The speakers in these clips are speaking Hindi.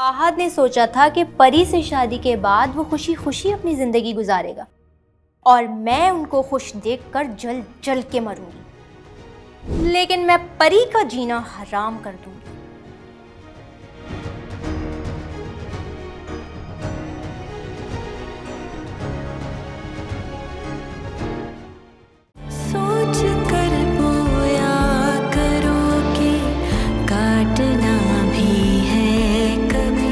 फाहद ने सोचा था कि परी से शादी के बाद वो खुशी खुशी अपनी ज़िंदगी गुजारेगा और मैं उनको खुश देखकर जल जल के मरूंगी, लेकिन मैं परी का जीना हराम कर दूंगी। सोच कर बोया करो कि काटना भी है कभी।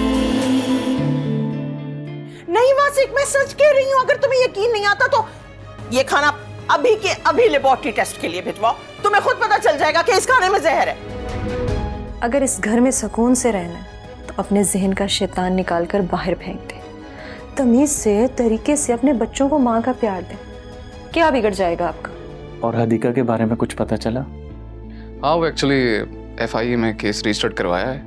नहीं वासिक, मैं सच कह रही हूँ। अगर तुम्हें यकीन नहीं आता तो ये खाना अभी के अभी लेबोरेटरी टेस्ट के लिए भिजवाओ। तुम्हें खुद पता चल जाएगा कि इस खाने में जहर है। अगर इस घर में सुकून से रहना है तो अपने जहन का शैतान निकाल कर बाहर फेंक दे। तमीज से, तरीके से अपने बच्चों को माँ का प्यार दे। क्या बिगड़ जाएगा आपका? और हदीका के बारे में कुछ पता चला? हाँ, वो एक्चुअली FIA में केस रजिस्टर्ड करवाया है।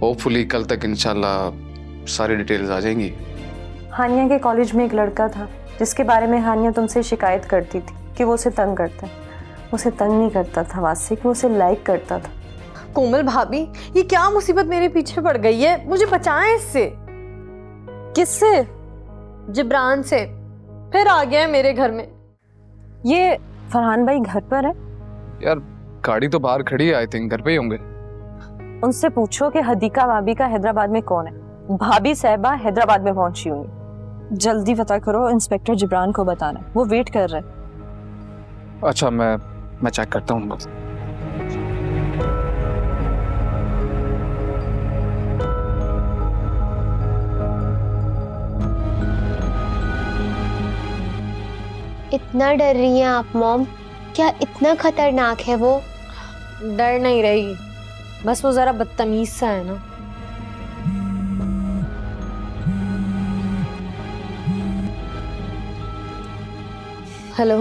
होपफुली कल तक इंशाल्लाह सारी डिटेल्स आ जाएंगी। हानिया के कॉलेज में एक लड़का था जिसके बारे में हानिया तुमसे शिकायत करती थी कि वो उसे तंग करता है। उसे तंग नहीं करता था वासिक, वो उसे लाइक करता था। कोमल भाभी, ये क्या मुसीबत मेरे पीछे पड़ गई है? मुझे बचाएं इससे। किससे? जिब्रान से। फिर आ गया है मेरे घर में। ये फरहान भाई घर पर है? यार गाड़ी तो बाहर खड़ी है, आई थिंक घर पे ही होंगे। उनसे पूछो कि हदीका भाभी का हैदराबाद में कौन है। भाभी साहिबा हैदराबाद में पहुंची हुई। जल्दी पता करो, इंस्पेक्टर जिब्रान को बताना, वो वेट कर रहे हैं। अच्छा, मैं चेक करता हूँ बस। इतना डर रही हैं आप मॉम? क्या इतना खतरनाक है वो? डर नहीं रही, बस वो जरा बदतमीज सा है ना। हेलो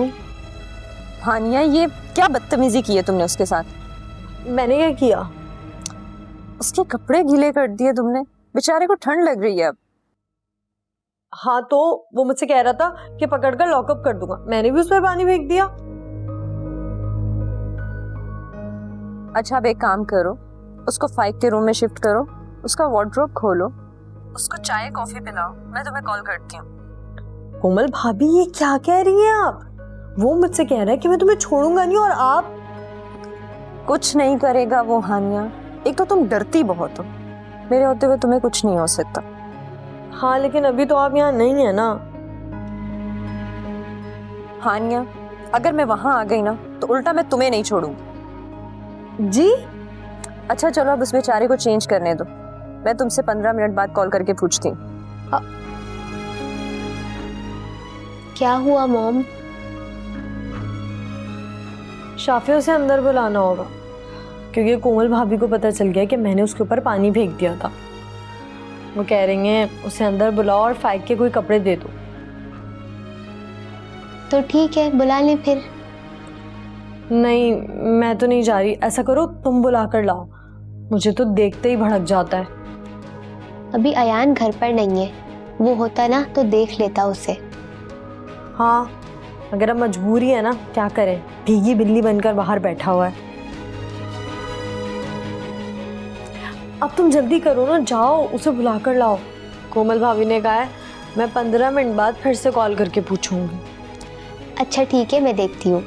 हानिया, ये क्या बदतमीजी की है तुमने उसके साथ? मैंने क्या किया? उसके कपड़े गीले कर दिए तुमने। बेचारे को ठंड लग रही है अब। हाँ, तो वो मुझसे कह रहा था कि पकड़कर लॉकअप कर दूंगा। मैंने भी उस पर पानी फेंक दिया। अच्छा, अब एक काम करो, उसको 5 के रूम में शिफ्ट करो, उसका वार्डरोब खोलो, उसको चाय कॉफी पिलाओ। मैं तुम्हें कॉल करती हूँ। कोमल भाभी, ये क्या कह रही हैं आप? वो मुझसे कह रहा है कि मैं तुम्हें छोड़ूंगा नहीं, और आप? कुछ नहीं करेगा वो हानिया। एक तो तुम डरती बहुत हो, मेरे होते हुए तुम्हें कुछ नहीं हो सकता। हाँ, लेकिन अभी तो आप यहाँ नहीं है ना। हानिया, अगर मैं वहां आ गई ना तो उल्टा मैं तुम्हें नहीं छोड़ूंगी। जी? अच्छा चलो, अब उस बेचारे को चेंज करने दो। मैं तुमसे 15 मिनट बाद कॉल करके पूछती हूँ। क्या हुआ मॉम? शाफियों से अंदर बुलाना होगा, क्योंकि कोमल भाभी को पता चल गया कि मैंने उसके ऊपर पानी फेंक दिया था। वो कह रही हैं उसे अंदर बुलाओ और फेंक के कोई कपड़े दे दो। तो ठीक है, बुला लें फिर। नहीं, मैं तो नहीं जा रही। ऐसा करो, तुम बुला कर लाओ। मुझे तो देखते ही भड़क जाता है। अभी अयान घर पर नहीं है, वो होता ना तो देख लेता उसे। हाँ, अगर अब मजबूरी है ना, क्या करें, भीगी बिल्ली बनकर बाहर बैठा हुआ है। अब तुम जल्दी करो ना, जाओ उसे बुला कर लाओ। कोमल भाभी ने कहा है मैं 15 मिनट बाद फिर से कॉल करके पूछूंगी। अच्छा ठीक है, मैं देखती हूँ।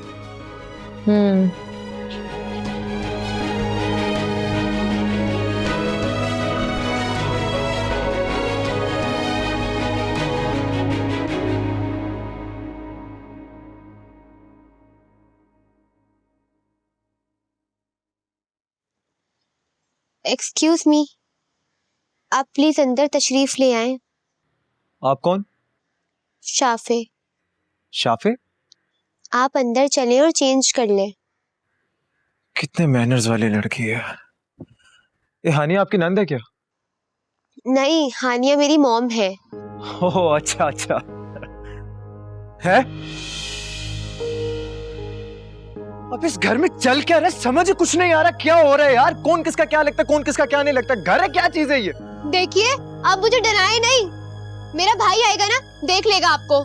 एक्सक्यूज मी, आप प्लीज अंदर तशरीफ ले आए। आप कौन? शाफे। शाफे? आप अंदर चलें और चेंज कर लें। कितने मैनर्स वाली लड़की है। ये हानिया आपकी नंद है क्या? नहीं, हानिया मेरी मॉम है। ओह अच्छा अच्छा। है? अब इस घर में चल क्या रहा है समझ कुछ नहीं आ रहा। क्या हो रहा है यार? कौन किसका क्या लगता है, कौन किसका क्या नहीं लगता। घर है, क्या चीज है ये? देखिए, आप मुझे डराए नहीं। मेरा भाई आएगा ना, देख लेगा आपको।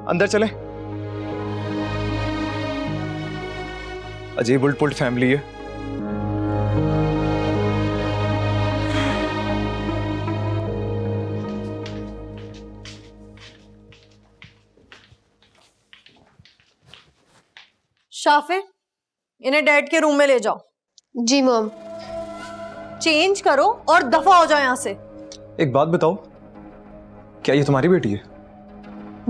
अंदर चले। अजीब उल्ट पुल्ट फैमिली है। शाफे, इन्हें डैड के रूम में ले जाओ, जी मॉम। चेंज करो और दफा हो जाओ यहाँ से। एक बात बताओ, क्या ये तुम्हारी बेटी है?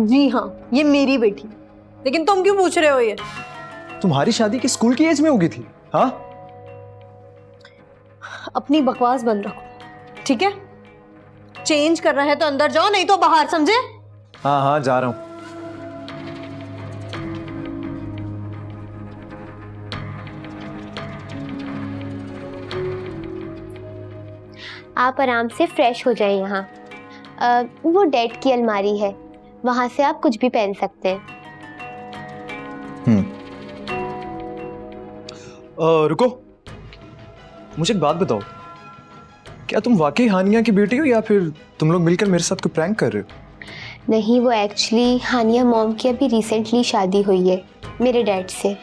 जी हाँ, ये मेरी बेटी। लेकिन तुम क्यों पूछ रहे हो ये? तुम्हारी शादी की स्कूल की एज में होगी थी? हाँ, अपनी बकवास बंद रखो, ठीक है? चेंज करना है तो अंदर जाओ, नहीं तो बाहर, समझे? हाँ हाँ, जा रहा हूँ। आप आराम से फ्रेश हो जाएं यहाँ। वो डैड की अलमारी है, वहाँ से आप कुछ भी पहन सकते हैं। रुको, मुझे एक बात बताओ, क्या तुम वाकई हानिया की बेटी हो या फिर तुम लोग मिलकर मेरे साथ कोई प्रैंक कर रहे हो? नहीं, वो एक्चुअली हानिया मॉम की अभी रिसेंटली शादी हुई है मेरे डैड से।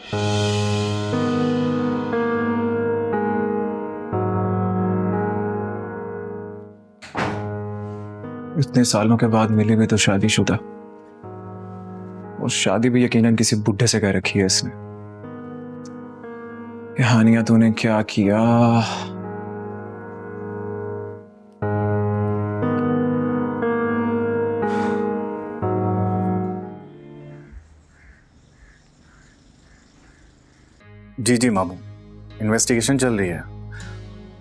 इतने सालों के बाद मिले हुए तो शादीशुदा, और शादी भी यकीनन किसी बुढ़े से कर रखी है इसने। ये हानिया तूने क्या किया? जी जी मामू, इन्वेस्टिगेशन चल रही है।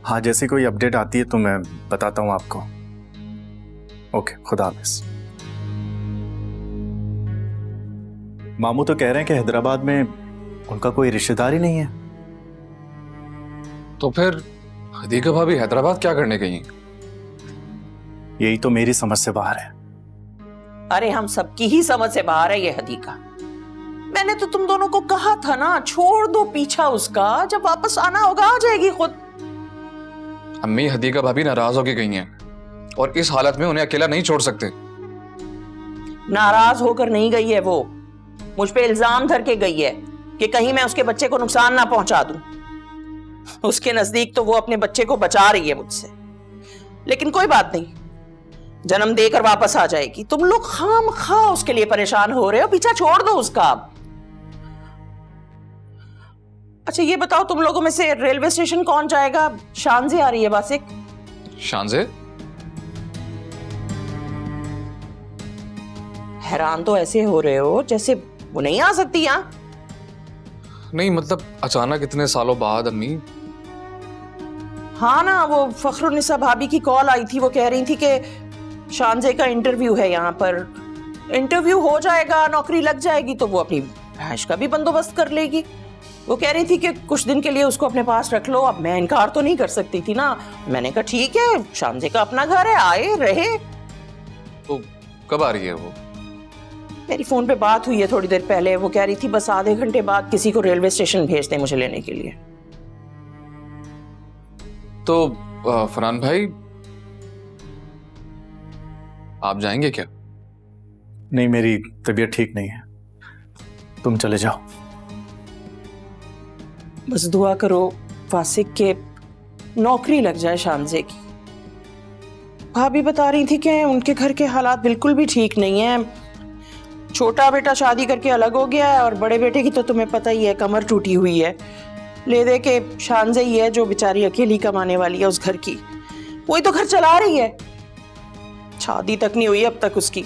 हाँ, जैसे कोई अपडेट आती है तो मैं बताता हूँ आपको। ओके, खुदा हाफिज। मामू तो कह रहे हैं कि हैदराबाद में उनका कोई रिश्तेदार ही नहीं है। तो फिर हदीका भाभी हैदराबाद क्या करने गई? यही तो मेरी समझ से बाहर है। अरे हम सबकी ही समझ से बाहर है ये हदीका। मैंने तो तुम दोनों को कहा था ना, छोड़ दो पीछा उसका, जब वापस आना होगा आ जाएगी खुद। अम्मी, हदीका भाभी नाराज होके गई हैं और इस हालत में उन्हें अकेला नहीं छोड़ सकते। नाराज होकर नहीं गई है वो, मुझ पे इल्जाम धर के गई है कि कहीं मैं उसके बच्चे को नुकसान ना पहुंचा दूं। उसके नजदीक तो वो अपने बच्चे को बचा रही है मुझसे, लेकिन कोई बात नहीं, जन्म देकर वापस आ जाएगी। तुम लोग खामखा उसके लिए परेशान हो रहे हो, पीछा छोड़ दो उसका। अच्छा ये बताओ, तुम लोगों में से रेलवे स्टेशन कौन जाएगा? शानजे आ रही है बस एक। शानजे? हैरान तो ऐसे हो रहे हो जैसे वो नहीं आ सकती यहाँ। नहीं मतलब अचानक इतने सालों बाद अम्मी। हाँ ना, वो फखरुन्निसा भाभी की कॉल आई थी, वो कह रही थी कि शानजे का इंटरव्यू है यहाँ पर। इंटरव्यू हो जाएगा, नौकरी लग जाएगी तो वो अपनी भैंस का भी बंदोबस्त कर लेगी। वो कह रही थी कि कुछ दिन के लिए उसको अपने पास रख लो। अब मैं इनकार तो नहीं कर सकती थी ना। मैंने कहा ठीक है, शानजे का अपना घर है, आए रहे। तो कब आ रही है वो? मेरी फोन पे बात हुई है थोड़ी देर पहले। वो कह रही थी बस आधे घंटे बाद किसी को रेलवे स्टेशन भेज दें मुझे लेने के लिए। तो फरहान भाई, आप जाएंगे क्या? नहीं, मेरी तबीयत ठीक नहीं है, तुम चले जाओ। बस दुआ करो फासिक के नौकरी लग जाए शानजे की। भाभी बता रही थी कि उनके घर के हालात बिल्कुल भी ठीक नहीं है। छोटा बेटा शादी करके अलग हो गया है और बड़े बेटे की तो तुम्हें पता ही है, कमर टूटी हुई है। ले दे के शानजे ही है जो बेचारी अकेली कमाने वाली है उस घर की। वही तो घर चला रही है, शादी तक नहीं हुई अब तक उसकी।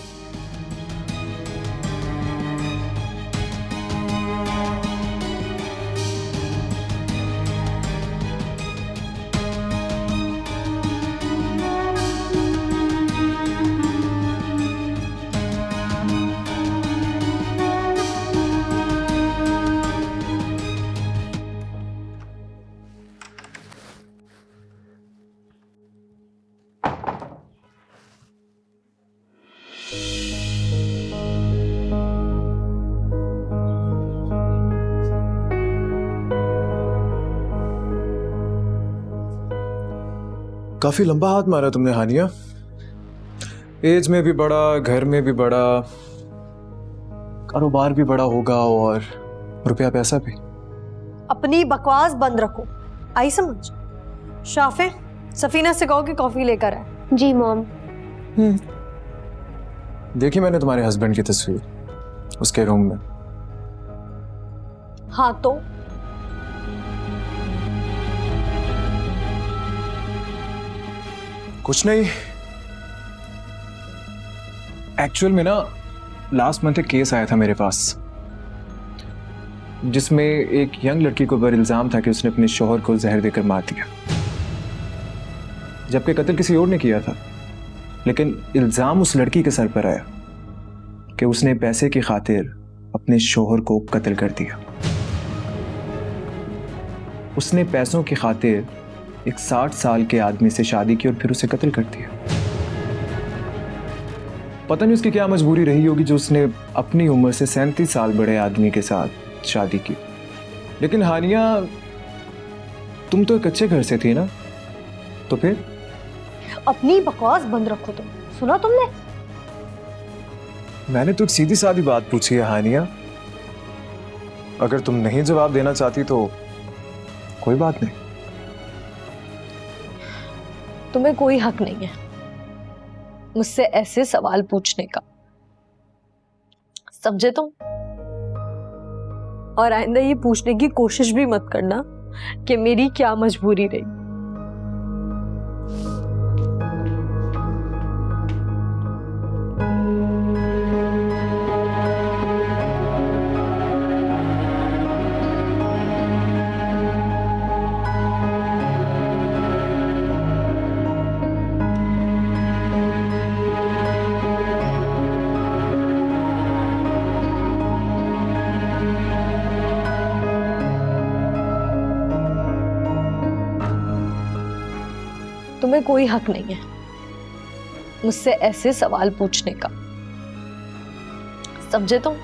काफी लंबा हाथ मारा तुमने हानिया, एज में भी बड़ा, घर में भी बड़ा, कारोबार भी बड़ा होगा और रुपया पैसा भी। अपनी बकवास बंद रखो, आई समझ? शाफे, सफीना से कहो कि कॉफी लेकर आए। जी मॉम। देखी मैंने तुम्हारे हस्बैंड की तस्वीर उसके रूम में। हाँ तो कुछ नहीं, एक्चुअल में ना लास्ट मंथ एक केस आया था मेरे पास जिसमें एक यंग लड़की को ऊपर इल्जाम था कि उसने अपने शौहर को जहर देकर मार दिया, जबकि कत्ल किसी और ने किया था। लेकिन इल्जाम उस लड़की के सर पर आया कि उसने पैसे की खातिर अपने शौहर को कत्ल कर दिया। उसने पैसों की खातिर एक 60 साल के आदमी से शादी की और फिर उसे कत्ल कर दिया। पता नहीं उसकी क्या मजबूरी रही होगी जो उसने अपनी उम्र से 37 साल बड़े आदमी के साथ शादी की। लेकिन हानिया, तुम तो एक अच्छे घर से थी ना, तो फिर? अपनी बकवास बंद रखो तुम। सुना तुमने? मैंने तो एक सीधी सादी बात पूछी है हानिया, अगर तुम नहीं जवाब देना चाहती तो कोई बात नहीं। तुम्हें कोई हक नहीं है मुझसे ऐसे सवाल पूछने का, समझे तुम? और आइंदा ये पूछने की कोशिश भी मत करना कि मेरी क्या मजबूरी रही। तुम्हें कोई हक नहीं है मुझसे ऐसे सवाल पूछने का, समझे तुम?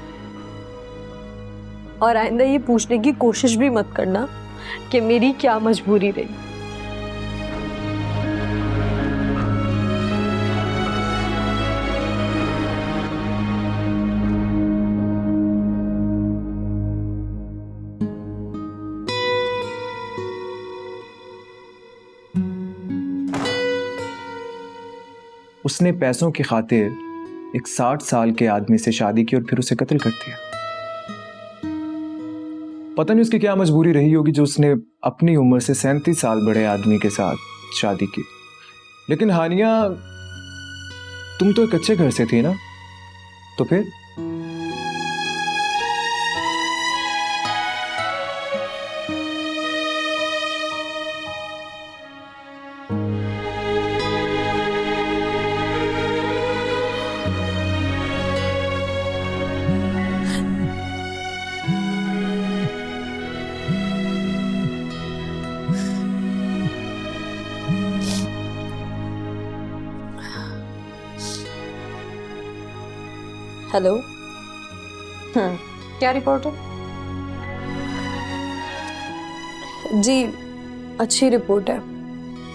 और आइंदा ये पूछने की कोशिश भी मत करना कि मेरी क्या मजबूरी रही। उसने पैसों की खातिर एक 60 साल के आदमी से शादी की और फिर उसे कत्ल कर दिया। पता नहीं उसकी क्या मजबूरी रही होगी जो उसने अपनी उम्र से 37 साल बड़े आदमी के साथ शादी की। लेकिन हानिया, तुम तो एक अच्छे घर से थी ना, तो फिर? हेलो। क्या रिपोर्ट है? जी अच्छी रिपोर्ट है,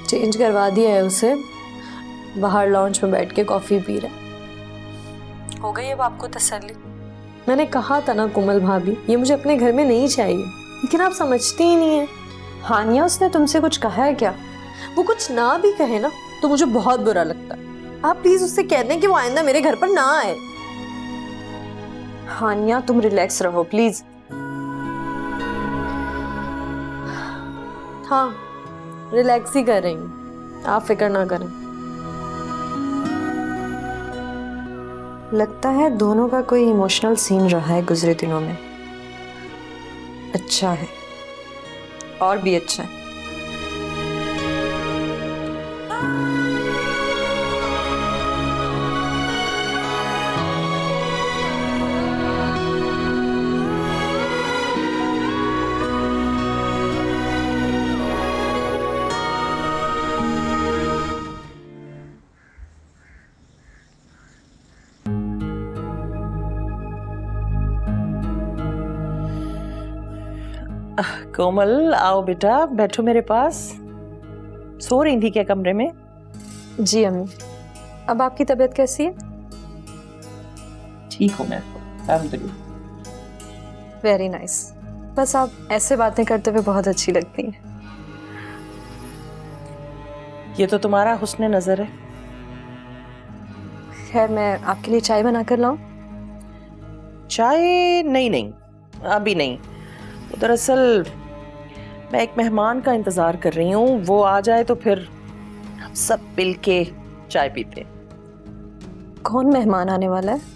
चेंज करवा दिया है उसे, बाहर लॉन्च में बैठ के कॉफी पी रहा है। हो गई अब आपको तसल्ली? मैंने कहा था ना कोमल भाभी, ये मुझे अपने घर में नहीं चाहिए, लेकिन आप समझती ही नहीं है। हानिया, उसने तुमसे कुछ कहा है क्या? वो कुछ ना भी कहे ना तो मुझे बहुत बुरा लगता है। आप प्लीज उससे कह दें कि वो आइंदा मेरे घर पर ना आए। हानिया, तुम रिलैक्स रहो प्लीज। हाँ रिलैक्स ही कर रही हूँ, आप फिक्र ना करें। लगता है दोनों का कोई इमोशनल सीन रहा है गुजरे दिनों में। अच्छा है, और भी अच्छा है। कोमल, आओ बेटा, बैठो मेरे पास। सो रही थी क्या कमरे में? जी अम्मी। अब आपकी तबीयत कैसी है? ठीक हूँ मैं, वेरी नाइस। बस आप ऐसे बातें करते हुए बहुत अच्छी लगती हैं। ये तो तुम्हारा हुस्न नजर है। खैर, मैं आपके लिए चाय बना कर लाऊं? चाय? नहीं नहीं, अभी नहीं, वो दरअसल मैं एक मेहमान का इंतजार कर रही हूँ, वो आ जाए तो फिर हम सब मिल के चाय पीते हैं। कौन मेहमान आने वाला है?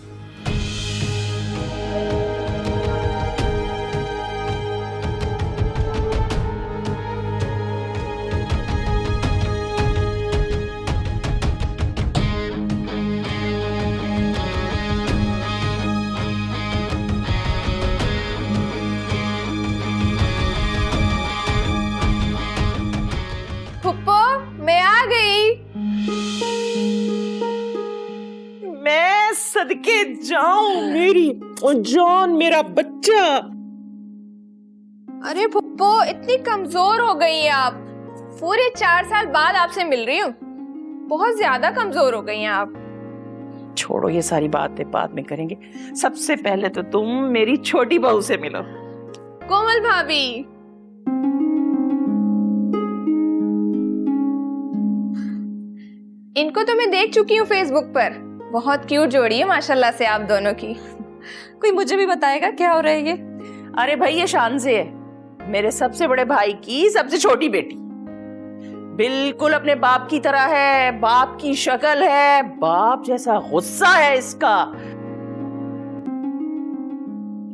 फुप्पो, मैं आ गई। मैं सदके जाऊं मेरी जान, मेरा बच्चा। अरे फुप्पो, इतनी कमजोर हो गई हैं आप। पूरे 4 साल बाद आपसे मिल रही हूँ। बहुत ज्यादा कमजोर हो गई हैं आप। छोड़ो, ये सारी बातें बाद में करेंगे। सबसे पहले तो तुम मेरी छोटी बहू से मिलो। कोमल भाभी, इनको तो मैं देख चुकी हूँ फेसबुक पर। बहुत क्यूट जोड़ी है माशाल्लाह से आप दोनों की। कोई मुझे भी बताएगा क्या हो रहा है ये? अरे भाई, ये शानज़े है, मेरे सबसे बड़े भाई की सबसे छोटी बेटी। बिल्कुल अपने बाप की तरह है, बाप की शक्ल है, बाप जैसा गुस्सा है इसका।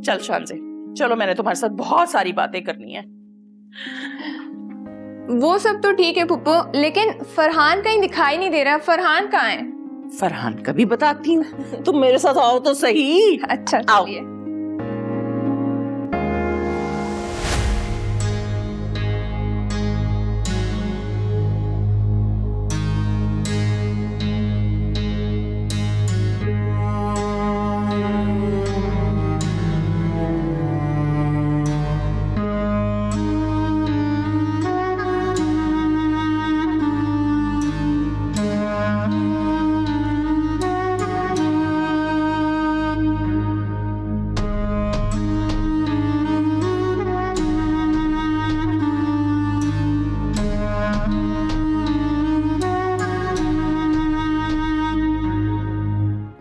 चल शानज़े, चलो, मैंने तुम्हारे साथ बहुत सारी बातें करनी है। वो सब तो ठीक है फुप्पो, लेकिन फरहान कहीं दिखाई नहीं दे रहा। फरहान कहाँ है? फरहान का भी बताती हूँ, तुम मेरे साथ आओ तो सही। अच्छा, आओ। चलिए।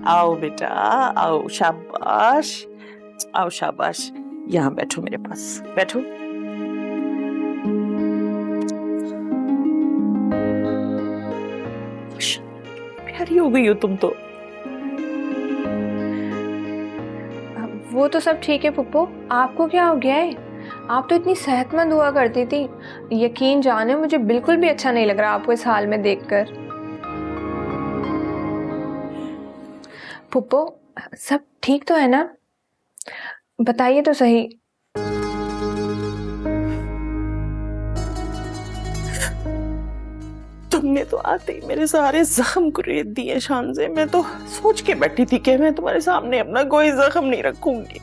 आओ बेटा, आओ, शाबाश, आओ शाबाश। यहाँ बैठो मेरे पास, बैठो। प्यारी हो गई हो तुम तो। वो तो सब ठीक है फुप्पो, आपको क्या हो गया है? आप तो इतनी सेहतमंद हुआ करती थी। यकीन जाने, मुझे बिल्कुल भी अच्छा नहीं लग रहा आपको इस हाल में देखकर। फुप्पो, सब ठीक तो है ना? बताइए तो सही। तुमने तो आते ही मेरे सारे जख्म कुरेद दिए शानज़े। मैं तो सोच के बैठी थी कि मैं तुम्हारे सामने अपना कोई जख्म नहीं रखूंगी।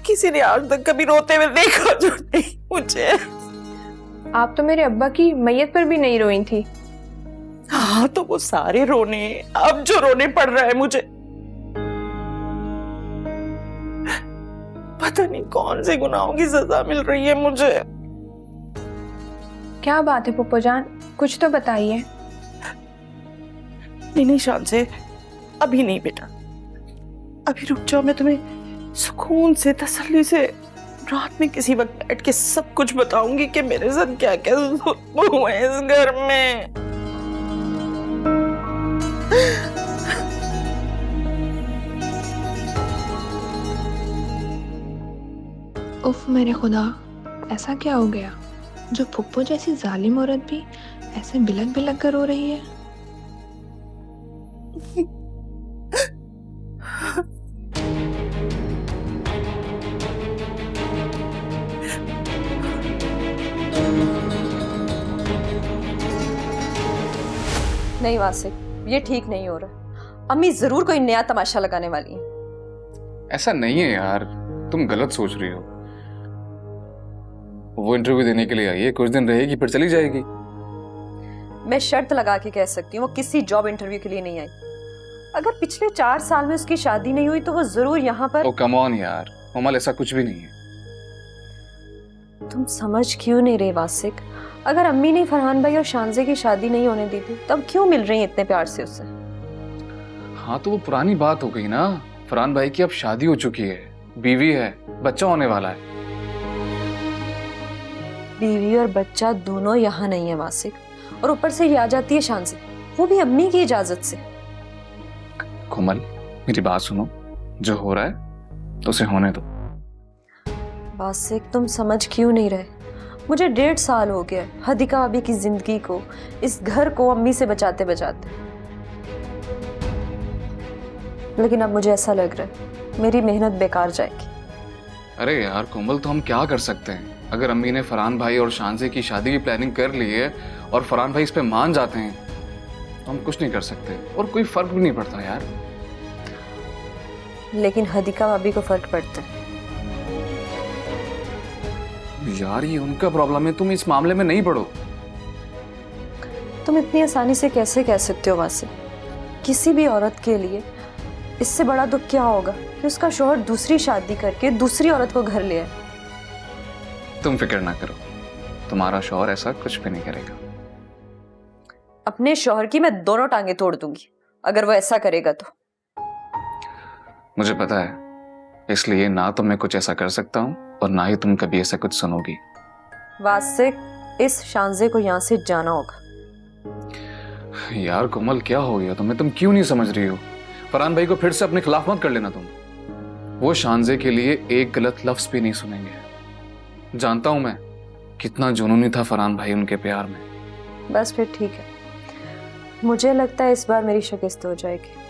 किसी ने आज तक कभी रोते हुए देखा जो नहीं मुझे। आप तो मेरे अब्बा की मैयत पर भी नहीं रोई थी। हाँ, तो वो सारे रोने, अब जो रोने पड़ रहा है मुझे, पता नहीं कौन से गुनाहों की सजा मिल रही है मुझे। क्या बात है पुप्पो जान, कुछ तो बताइए। नहीं शानज़े, अभी नहीं बेटा, अभी रुक जाओ। मैं तुम्हें सुकून से, तसल्ली से रात में किसी वक्त बैठ के सब कुछ बताऊंगी कि मेरे साथ क्या क्या हुआ है इस घर में। उफ मेरे खुदा, ऐसा क्या हो गया जो फुप्पो जैसी जालिम औरत भी ऐसे बिलक बिलक कर रो रही है? नहीं वासिक, ये ठीक नहीं हो रहा। अम्मी जरूर कोई नया तमाशा लगाने वाली है। ऐसा नहीं है यार, तुम गलत सोच रही हो। वो इंटरव्यू देने के लिए आई है, कुछ दिन रहेगी फिर चली जाएगी। मैं शर्त लगा के कह सकती हूँ वो किसी जॉब इंटरव्यू के लिए नहीं आई। अगर पिछले 4 साल में उसकी शादी नहीं हुई तो वो जरूर यहाँ पर। ओ कम ऑन यार, कोमल ऐसा कुछ भी नहीं है। तुम समझ क्यों नहीं रहे वासिक? अगर अम्मी ने फरहान भाई और शानज़े की शादी नहीं होने दी थी तब क्यों मिल रही है इतने प्यार से उससे? हाँ तो वो पुरानी बात हो गई ना, फरहान भाई की अब शादी हो चुकी है, बीवी है, बच्चा होने वाला है। बीवी और बच्चा दोनों यहाँ नहीं है वासिक, और ऊपर से ये आ जाती है शान से, वो भी अम्मी की इजाजत से। कोमल, मेरी बात सुनो, जो हो रहा है तो उसे होने दो। वासिक, तुम समझ क्यों नहीं रहे? मुझे 1.5 साल हो गया हदीका भाभी की जिंदगी को, इस घर को अम्मी से बचाते बचाते, लेकिन अब मुझे ऐसा लग रहा है मेरी मेहनत बेकार जाएगी। अरे यार कोमल, तो हम क्या कर सकते हैं? अगर अम्मी ने फरहान भाई और शानजे की शादी की प्लानिंग कर ली है और फरहान भाई इस पे मान जाते हैं तो हम कुछ नहीं कर सकते, और कोई फर्क भी नहीं पड़ता यार। लेकिन हदीका भाभी को फर्क पड़ता है। यार ये उनका प्रॉब्लम है, तुम इस मामले में नहीं पड़ो। तुम इतनी आसानी से कैसे कह सकते हो वासिक? किसी भी औरत के लिए इससे बड़ा दुख क्या होगा कि उसका शौहर दूसरी शादी करके दूसरी औरत को घर ले आए। तुम फिक्र ना करो, तुम्हारा शौहर ऐसा कुछ भी नहीं करेगा। अपने शौहर की मैं दोनों टांगे तोड़ दूंगी अगर वो ऐसा करेगा तो। मुझे पता है, इसलिए ना तो मैं कुछ ऐसा कर सकता हूँ और ना ही तुम कभी ऐसा कुछ सुनोगी। वासिक, इस शानजे को यहाँ से जाना होगा। यार कोमल, क्या हो गया तुम्हें? तुम क्यों नहीं समझ रही हो? फरहान भाई को फिर से अपने खिलाफ मत कर लेना तुम। वो शानजे के लिए एक गलत लफ्ज भी नहीं सुनेंगे। जानता हूं मैं कितना जुनूनी था फरहान भाई उनके प्यार में। बस फिर ठीक है, मुझे लगता है इस बार मेरी शिकस्त हो जाएगी।